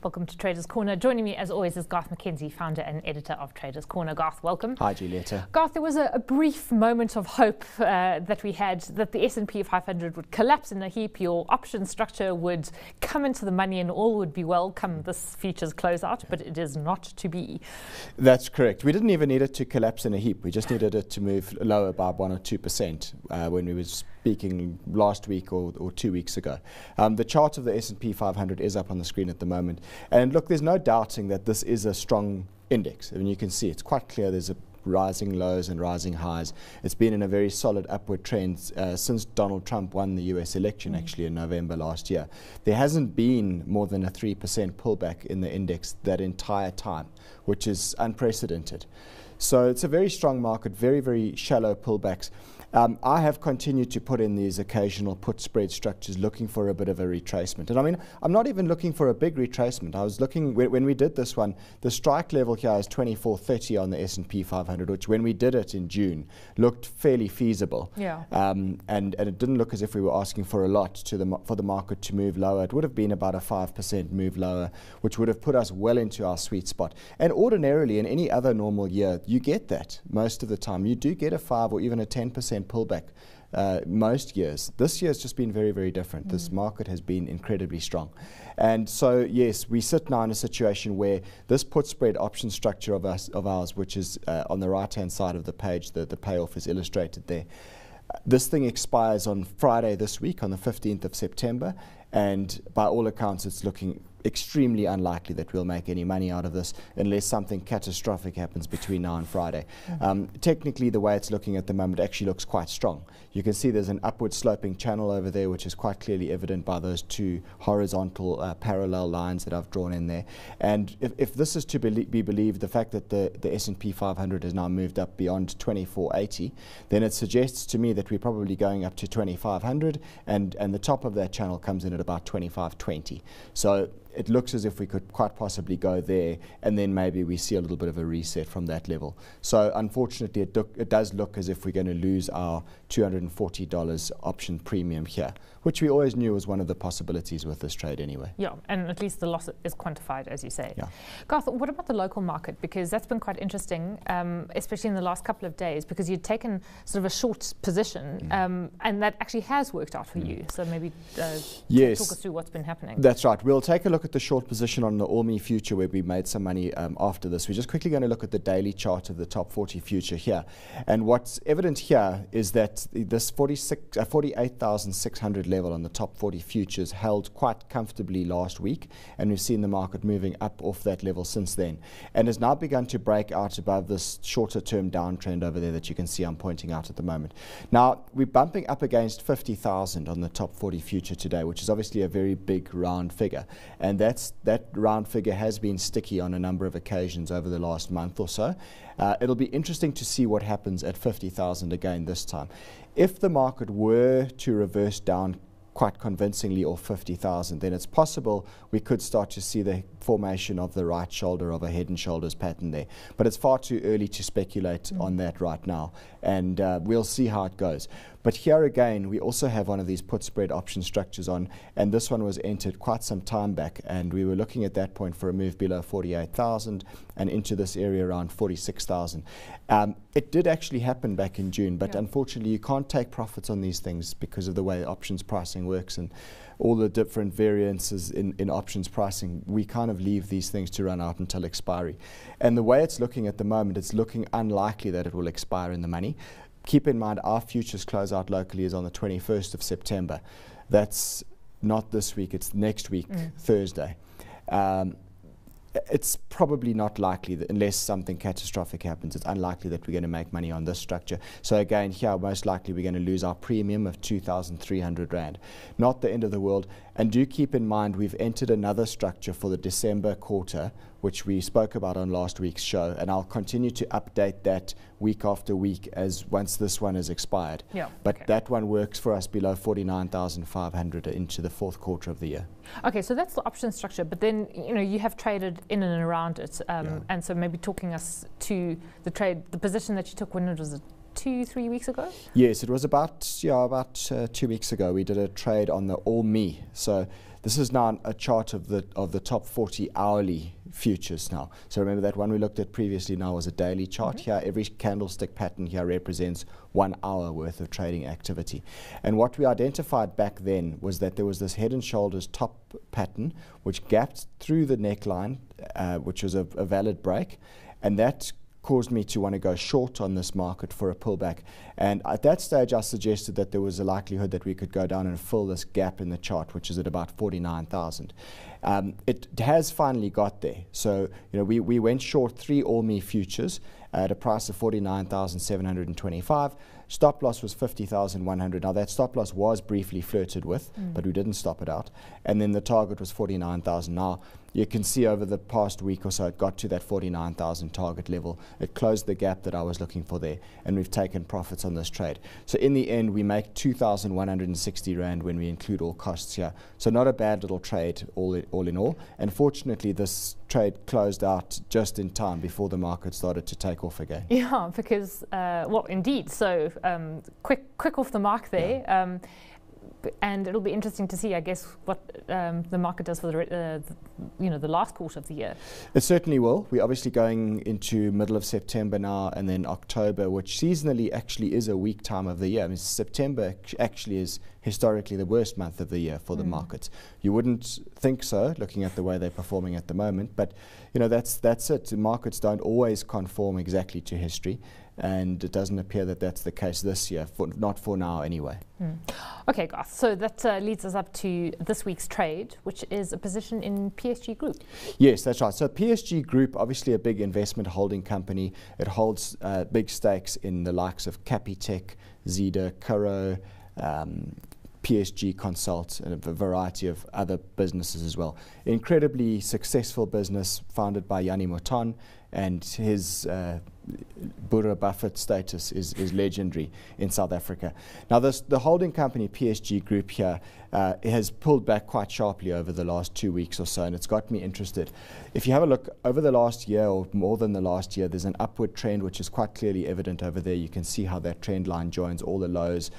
Welcome to Traders Corner. Joining me, as always, is Garth McKenzie, founder and editor of Traders Corner. Garth, welcome. Hi, Julieta. Garth, there was a brief moment of hope that we had that the S&P 500 would collapse in a heap, your option structure would come into the money and all would be well come this feature's closeout, but it is not to be. That's correct. We didn't even need it to collapse in a heap. We just needed it to move lower by 1 or 2% when we were speaking last week or 2 weeks ago. The chart of the S&P 500 is up on the screen at the moment. And look, there's no doubting that this is a strong index. I mean, you can see it's quite clear there's a rising lows and rising highs. It's been in a very solid upward trend since Donald Trump won the US election, actually in November last year. There hasn't been more than a 3% pullback in the index that entire time, which is unprecedented. So it's a very strong market, very, very shallow pullbacks. I have continued to put in these occasional put spread structures looking for a bit of a retracement. And I mean, I'm not even looking for a big retracement. I was looking, when we did this one, the strike level here is 2430 on the S&P 500, which when we did it in June, looked fairly feasible. Yeah. And it didn't look as if we were asking for a lot for the market to move lower. It would have been about a 5% move lower, which would have put us well into our sweet spot. And ordinarily, in any other normal year, you get that most of the time. You do get a 5 or even a 10% pullback most years. This year has just been very, very different. This market has been incredibly strong. And so, yes, we sit now in a situation where this put spread option structure of ours, which is on the right-hand side of the page, the payoff is illustrated there. This thing expires on Friday this week, on the 15th of September, and by all accounts, it's looking extremely unlikely that we'll make any money out of this unless something catastrophic happens between now and Friday. Technically, the way it's looking at the moment actually looks quite strong. You can see there's an upward sloping channel over there, which is quite clearly evident by those two horizontal parallel lines that I've drawn in there. And if this is to be believed, the fact that the S&P 500 has now moved up beyond 2480, then it suggests to me that we're probably going up to 2500, and the top of that channel comes in at about 2520. So it looks as if we could quite possibly go there, and then maybe we see a little bit of a reset from that level. So unfortunately, it does look as if we're going to lose our $240 option premium here, which we always knew was one of the possibilities with this trade anyway. Yeah, and at least the loss is quantified, as you say. Yeah. Garth, what about the local market? Because that's been quite interesting, especially in the last couple of days, because you'd taken sort of a short position, and that actually has worked out for you. So maybe yes, talk us through what's been happening. That's right. We'll take a look at the short position on the All-Me future, where we made some money after this. We're just quickly going to look at the daily chart of the top 40 future here. And what's evident here is that this 48,600 level on the top 40 futures held quite comfortably last week, and we've seen the market moving up off that level since then, and has now begun to break out above this shorter term downtrend over there that you can see I'm pointing out at the moment. Now, we're bumping up against 50,000 on the top 40 future today, which is obviously a very big round figure. And that round figure has been sticky on a number of occasions over the last month or so. It'll be interesting to see what happens at 50,000 again this time. If the market were to reverse down quite convincingly off 50,000, then it's possible we could start to see the formation of the right shoulder of a head and shoulders pattern there. But it's far too early to speculate on that right now, and we'll see how it goes. But here again, we also have one of these put spread option structures on, and this one was entered quite some time back, and we were looking at that point for a move below 48,000 and into this area around 46,000. It did actually happen back in June, but unfortunately you can't take profits on these things because of the way options pricing works and all the different variances in options pricing. We kind of leave these things to run out until expiry. And the way it's looking at the moment, it's looking unlikely that it will expire in the money. Keep in mind, our futures closeout locally is on the 21st of September. That's not this week, it's next week, Thursday. It's probably not likely that unless something catastrophic happens, it's unlikely that we're going to make money on this structure. So again, here, most likely we're going to lose our premium of 2,300 Rand. Not the end of the world. And do keep in mind, we've entered another structure for the December quarter, which we spoke about on last week's show, and I'll continue to update that week after week as once this one has expired. But that one works for us below 49,500 into the fourth quarter of the year. Okay, so that's the option structure, but then you have traded in and around it, and so maybe talking us to the position that you took when it was 2-3 weeks ago? Yes, it was about 2 weeks ago. We did a trade on the All-Me. So this is now a chart of the top 40 hourly futures now. So remember that one we looked at previously now was a daily chart. Here, every candlestick pattern here represents 1 hour worth of trading activity. And what we identified back then was that there was this head and shoulders top pattern which gapped through the neckline, which was a valid break, and that caused me to want to go short on this market for a pullback. And at that stage, I suggested that there was a likelihood that we could go down and fill this gap in the chart, which is at about 49,000. It has finally got there. So, we went short 3 all-me futures at a price of 49,725. Stop loss was 50,100. Now that stop loss was briefly flirted with, but we didn't stop it out. And then the target was 49,000. Now you can see over the past week or so, it got to that 49,000 target level. It closed the gap that I was looking for there, and we've taken profits on this trade. So in the end, we make 2,160 Rand when we include all costs here. So not a bad little trade all in all. And fortunately, this trade closed out just in time before the market started to take off again. Yeah, because, well, indeed. So quick off the mark there. Yeah. And it'll be interesting to see, I guess, what the market does for the last quarter of the year. It certainly will. We're obviously going into middle of September now, and then October, which seasonally actually is a weak time of the year. I mean, September actually is historically the worst month of the year for the markets. You wouldn't think so, looking at the way they're performing at the moment, but that's it. The markets don't always conform exactly to history, and it doesn't appear that that's the case this year, not for now anyway. Okay, Garth, so that leads us up to this week's trade, which is a position in PSG Group. Yes, that's right. So PSG Group, obviously a big investment holding company. It holds big stakes in the likes of Capitec, Zeda, Curro, PSG Consult, and a variety of other businesses as well. Incredibly successful business founded by Yanni Moton, and his Boer Buffett status is legendary in South Africa. Now, the holding company PSG Group here has pulled back quite sharply over the last 2 weeks or so, and it's got me interested. If you have a look over the last year, or more than the last year, there's an upward trend which is quite clearly evident over there. You can see how that trend line joins all the lows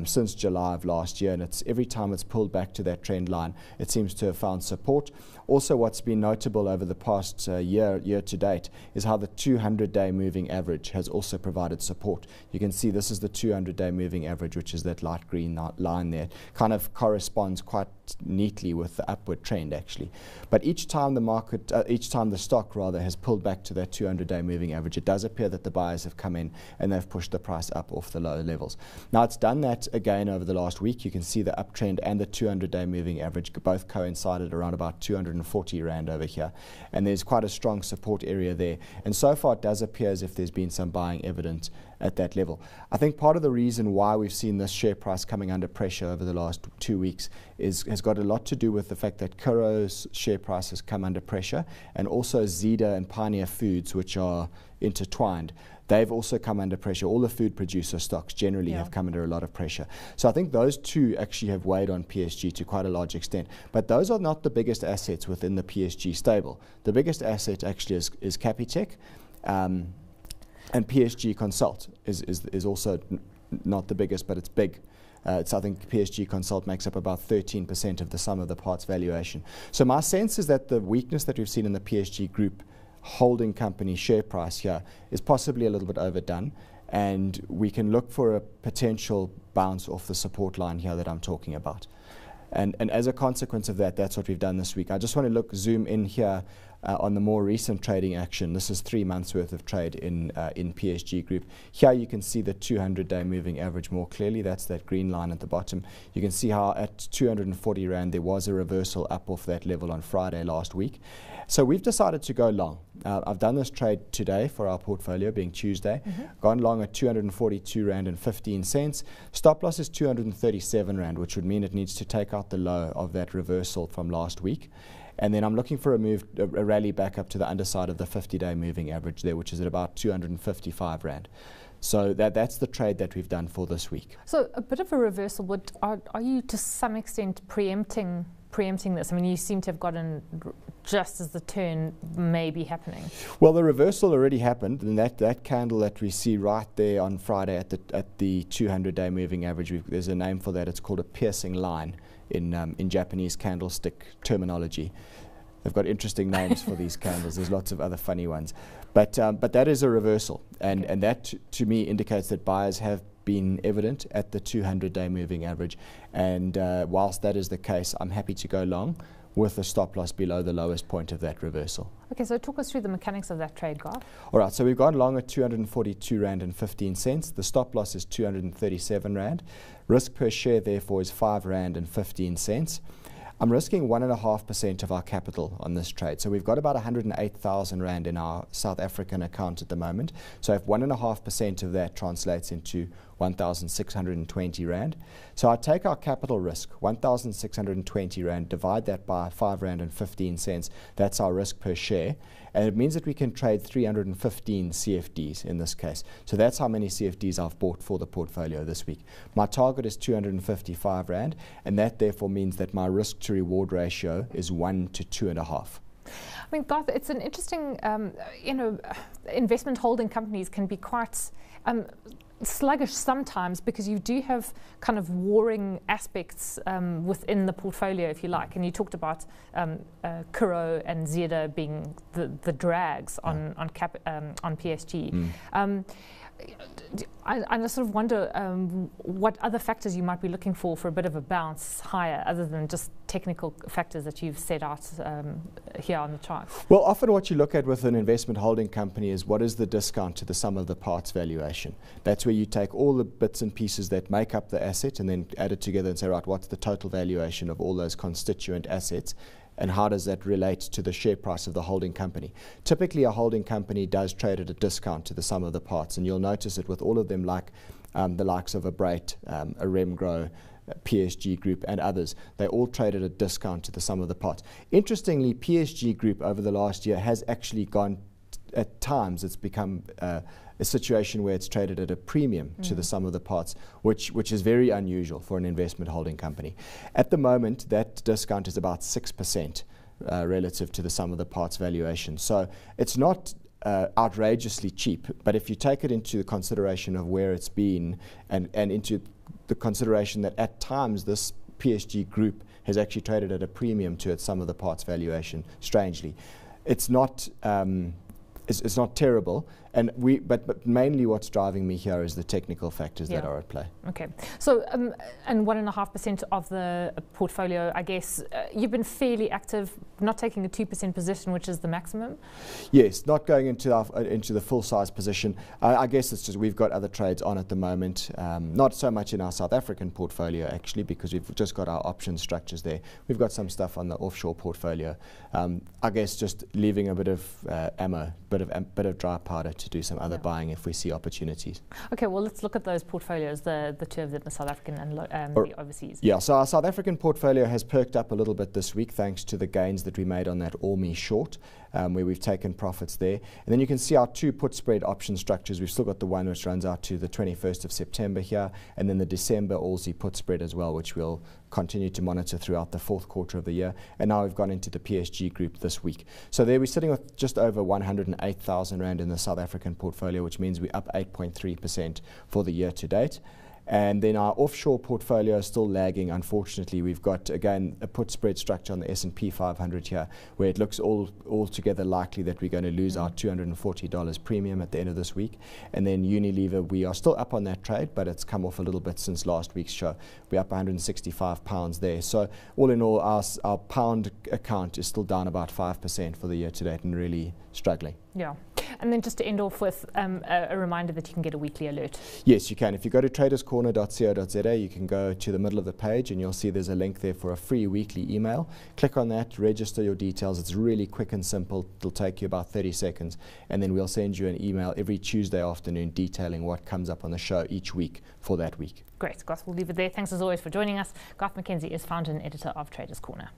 since July of last year, and it's every time it's pulled back to that trend line, it seems to have found support. Also, what's been notable over the past year to date is how the 200-day moving average has also provided support. You can see this is the 200-day moving average, which is that light green line there. Kind of corresponds quite neatly with the upward trend, actually. But each time the stock has pulled back to that 200-day moving average, it does appear that the buyers have come in and they've pushed the price up off the lower levels. Now, it's done that again over the last week. You can see the uptrend and the 200-day moving average both coincided around about 240 Rand over here. And there's quite a strong support area there. And so far, it does appear as if there's been some buying evident at that level. I think part of the reason why we've seen this share price coming under pressure over the last 2 weeks has got a lot to do with the fact that Curro's share price has come under pressure, and also Zeda and Pioneer Foods, which are intertwined. They've also come under pressure. All the food producer stocks generally have come under a lot of pressure. So I think those two actually have weighed on PSG to quite a large extent. But those are not the biggest assets within the PSG stable. The biggest asset actually is Capitec. And PSG Consult is also not the biggest, but it's big. I think PSG Consult makes up about 13% of the sum of the parts valuation. So my sense is that the weakness that we've seen in the PSG Group holding company share price here is possibly a little bit overdone, and we can look for a potential bounce off the support line here that I'm talking about. And as a consequence of that, that's what we've done this week. I just want to zoom in here on the more recent trading action. This is 3 months worth of trade in PSG Group. Here you can see the 200-day moving average more clearly. That's that green line at the bottom. You can see how at 240 Rand there was a reversal up off that level on Friday last week. So we've decided to go long. I've done this trade today for our portfolio, being Tuesday. Gone long at 242 Rand and 15 cents. Stop loss is 237 Rand, which would mean it needs to take out the low of that reversal from last week. And then I'm looking for a rally back up to the underside of the 50-day moving average there, which is at about 255 Rand. So that's the trade that we've done for this week. So a bit of a reversal, but are you to some extent preempting this? I mean, you seem to have gotten just as the turn may be happening? Well, the reversal already happened, and that candle that we see right there on Friday at the 200-day moving average, there's a name for that. It's called a piercing line in Japanese candlestick terminology. They've got interesting names for these candles. There's lots of other funny ones, but that is a reversal, and that to me indicates that buyers have been evident at the 200-day moving average, and whilst that is the case, I'm happy to go long with a stop loss below the lowest point of that reversal. Okay, so talk us through the mechanics of that trade, Garth. All right, so we've gone long at 242 Rand and 15 cents. The stop loss is 237 Rand. Risk per share, therefore, is 5 Rand and 15 cents. I'm risking 1.5% of our capital on this trade. So we've got about 108,000 Rand in our South African account at the moment. So if 1.5% of that translates into 1,620 Rand. So I take our capital risk, 1,620 Rand, divide that by 5 Rand and 15 cents. That's our risk per share. And it means that we can trade 315 CFDs in this case. So that's how many CFDs I've bought for the portfolio this week. My target is 255 Rand, and that therefore means that my risk to reward ratio is 1 to 2.5. I mean, Garth, it's an interesting, investment holding companies can be quite sluggish sometimes because you do have kind of warring aspects within the portfolio, if you like. And you talked about Kuro and Zeda being the drags on PSG. I sort of wonder what other factors you might be looking for a bit of a bounce higher, other than just technical factors that you've set out here on the chart. Well, often what you look at with an investment holding company is what is the discount to the sum of the parts valuation. That's where you take all the bits and pieces that make up the asset and then add it together and say, right, what's the total valuation of all those constituent assets? And how does that relate to the share price of the holding company? Typically, a holding company does trade at a discount to the sum of the parts, and you'll notice it with all of them, like the likes of a Brait, a Remgro, PSG Group, and others. They all trade at a discount to the sum of the parts. Interestingly, PSG Group over the last year has actually gone, at times, it's become a situation where it's traded at a premium to the sum of the parts, which is very unusual for an investment holding company. At the moment, that discount is about 6% relative to the sum of the parts valuation. So it's not outrageously cheap, but if you take it into the consideration of where it's been and into the consideration that at times this PSG Group has actually traded at a premium to its sum of the parts valuation, strangely, it's not it's not terrible, and but mainly what's driving me here is the technical factors that are at play. Okay, so and 1.5% of the portfolio, I guess you've been fairly active, not taking a 2% position, which is the maximum. Yes, not going into the full size position. I guess it's just we've got other trades on at the moment, not so much in our South African portfolio actually, because we've just got our option structures there. We've got some stuff on the offshore portfolio. I guess just leaving a bit of ammo, bit of dry powder to do some other buying if we see opportunities. Okay, well, let's look at those portfolios, the two of them, the South African and the overseas. Yeah, so our South African portfolio has perked up a little bit this week thanks to the gains that we made on that All-Me short, where we've taken profits there. And then you can see our two put spread option structures. We've still got the one which runs out to the 21st of September here, and then the December Allsy put spread as well, which we'll continue to monitor throughout the fourth quarter of the year. And now we've gone into the PSG Group this week. So there we're sitting with just over 108,000 Rand in the South African portfolio, which means we're up 8.3% for the year to date. And then our offshore portfolio is still lagging, unfortunately. We've got, again, a put spread structure on the S&P 500 here, where it looks altogether likely that we're going to lose our $240 premium at the end of this week. And then Unilever, we are still up on that trade, but it's come off a little bit since last week's show. We're up £165 there. So all in all, our pound account is still down about 5% for the year to date and really struggling. Yeah. And then just to end off with a reminder that you can get a weekly alert. Yes, you can. If you go to traderscorner.co.za, you can go to the middle of the page and you'll see there's a link there for a free weekly email. Click on that, register your details. It's really quick and simple. It'll take you about 30 seconds. And then we'll send you an email every Tuesday afternoon detailing what comes up on the show each week for that week. Great. Garth, we'll leave it there. Thanks as always for joining us. Garth McKenzie is founder and editor of Traders Corner.